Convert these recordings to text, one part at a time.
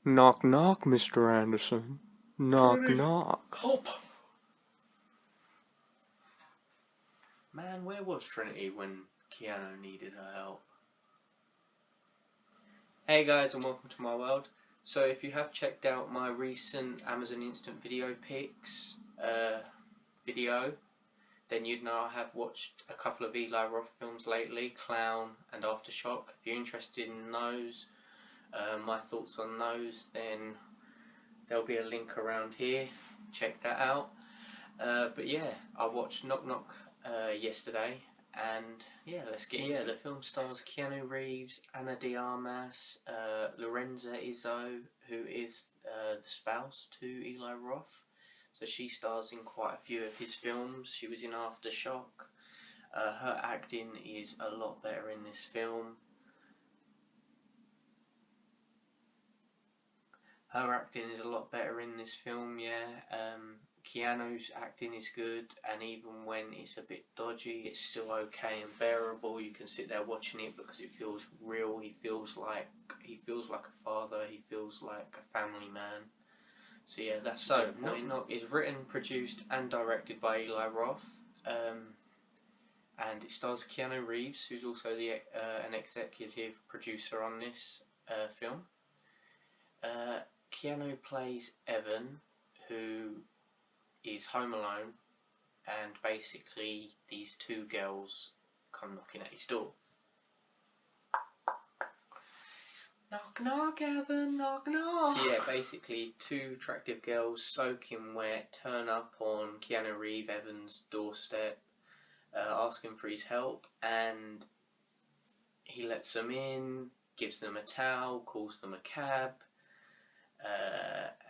Knock knock, Mr. Anderson. Knock Trinity, knock. help! Man, where was Trinity when Keanu needed her help? Hey guys, and welcome to my world. So if you have checked out my recent Amazon Instant Video Picks video, then you'd know I have watched a couple of Eli Roth films lately, Clown and Aftershock. If you're interested in those, my thoughts on those, then there'll be a link around here. Check that out. But yeah, I watched Knock Knock yesterday, and yeah, let's get into it. The film stars Keanu Reeves, Ana de Armas, Lorenza Izzo, who is the spouse to Eli Roth. So she stars in quite a few of his films. She was in Aftershock. Her acting is a lot better in this film. Keanu's acting is good, and even when it's a bit dodgy, it's still okay and bearable. You can sit there watching it because it feels real. He feels like a father. He feels like a family man. So yeah, that's so. Knock Knock is written, produced, and directed by Eli Roth, and it stars Keanu Reeves, who's also an executive producer on this film. Keanu plays Evan, who is home alone, and basically these two girls come knocking at his door. Knock knock, Evan, knock knock. So yeah, basically two attractive girls soaking wet turn up on Keanu Reeves, Evan's doorstep, asking for his help, and he lets them in, gives them a towel, calls them a cab.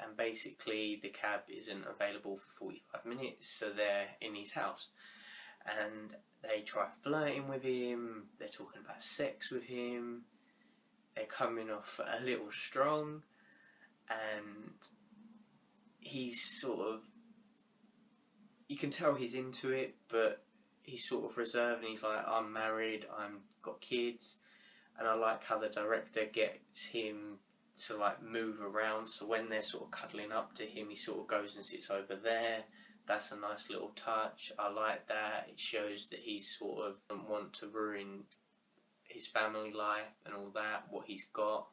And basically the cab isn't available for 45 minutes, so they're in his house, and they try flirting with him, they're talking about sex with him, they're coming off a little strong, and he's sort of, you can tell he's into it, but he's sort of reserved, and he's like, I'm married, I've got kids, and I like how the director gets him to like move around, so when they're sort of cuddling up to him, he sort of goes and sits over there. That's a nice little touch. I like that. It shows that he's sort of doesn't want to ruin his family life and all that, what he's got.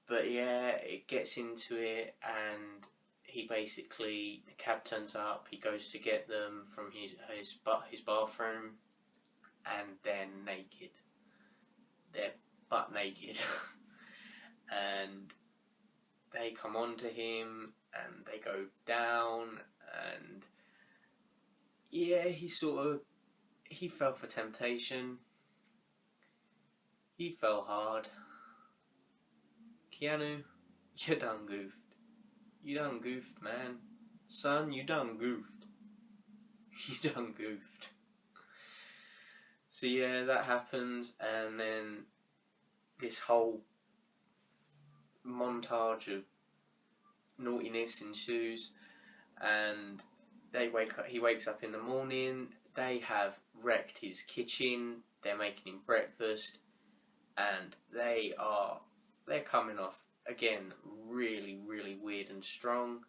But yeah, it gets into it, and he basically, the cab turns up, he goes to get them from his bathroom, and they're naked. They're butt naked. And they come on to him, and they go down, and yeah, he fell for temptation. He fell hard. Keanu, you done goofed. You done goofed, man. Son, you done goofed. You done goofed. So yeah, that happens, and then this whole montage of naughtiness ensues, and he wakes up in the morning. They have wrecked his kitchen, they're making him breakfast, and they're coming off again really, really weird and strong.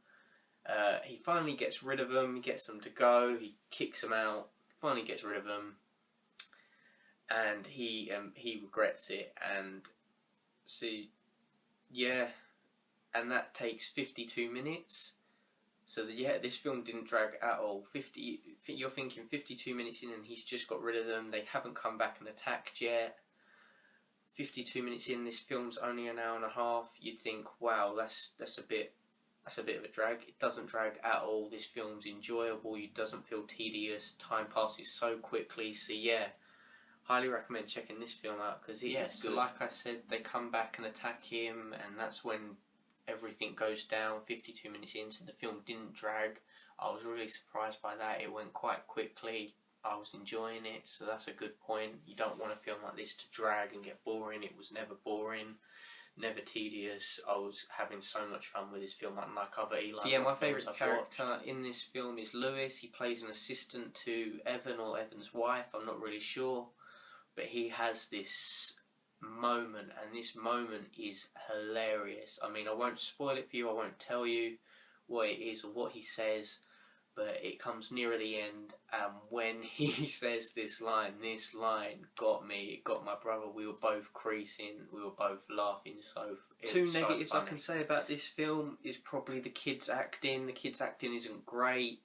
He finally gets rid of them, he gets them to go, he kicks them out, finally gets rid of them, and he regrets it. And see, yeah, and that takes 52 minutes. So this film didn't drag at all. You're thinking 52 minutes in and he's just got rid of them. They haven't come back and attacked yet. 52 minutes in, this film's only an hour and a half. You'd think, wow, that's a bit of a drag. It doesn't drag at all. This film's enjoyable. It doesn't feel tedious. Time passes so quickly. So yeah, highly recommend checking this film out, because so like I said, they come back and attack him, and that's when everything goes down. 52 minutes in, so the film didn't drag. I was really surprised by that. It went quite quickly. I was enjoying it, so that's a good point. You don't want a film like this to drag and get boring. It was never boring, never tedious. I was having so much fun with this film, unlike other Eli. So yeah, my favourite character in this film is Lewis. He plays an assistant to Evan, or Evan's wife, I'm not really sure. But he has this moment, and this moment is hilarious. I mean, I won't spoil it for you, I won't tell you what it is or what he says, but it comes nearer the end, and when he says this line got me, it got my brother. We were both creasing, we were both laughing. So two negatives I can say about this film is probably the kids acting. The kids acting isn't great,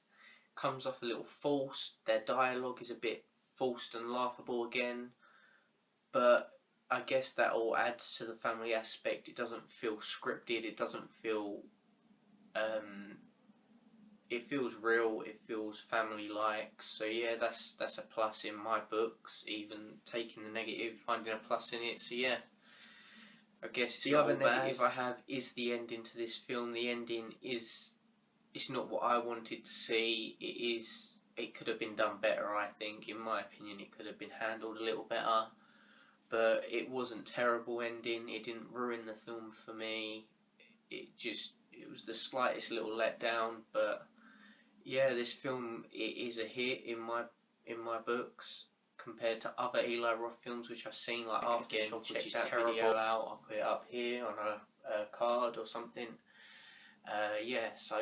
comes off a little forced. Their dialogue is a bit forced and laughable again, but I guess that all adds to the family aspect. It doesn't feel scripted, it doesn't feel it feels real, it feels family-like. So yeah, that's a plus in my books, even taking the negative, finding a plus in it. So yeah, I guess the other negative I have is the ending to this film. The ending is, it's not what I wanted to see. It could have been done better, I think. In my opinion, it could have been handled a little better. But it wasn't terrible ending. It didn't ruin the film for me. It was the slightest little letdown, but yeah, this film, it is a hit in my books compared to other Eli Roth films which I've seen, like Aftershock, which is terrible. Video out, I'll put it up here on a card or something. So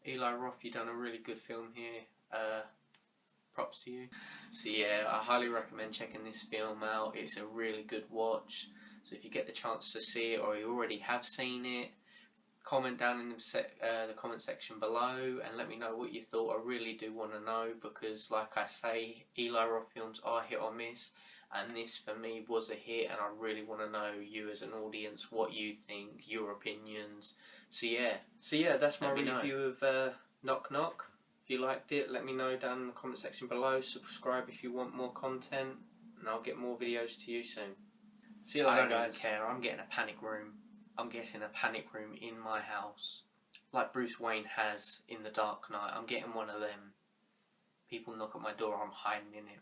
Eli Roth, you've done a really good film here. Props to you. So yeah, I highly recommend checking this film out. It's a really good watch. So if you get the chance to see it, or you already have seen it, comment down in the comment section below and let me know what you thought. I really do want to know, because like I say, Eli Roth films are hit or miss, and this for me was a hit, and I really want to know, you as an audience, what you think, your opinions. So yeah, that's my review of Knock Knock. If you liked it, let me know down in the comment section below. Subscribe if you want more content, and I'll get more videos to you soon. See you later, guys. I don't care, I'm getting a panic room. I'm getting a panic room in my house, like Bruce Wayne has in The Dark Knight. I'm getting one of them. People knock at my door, I'm hiding in it.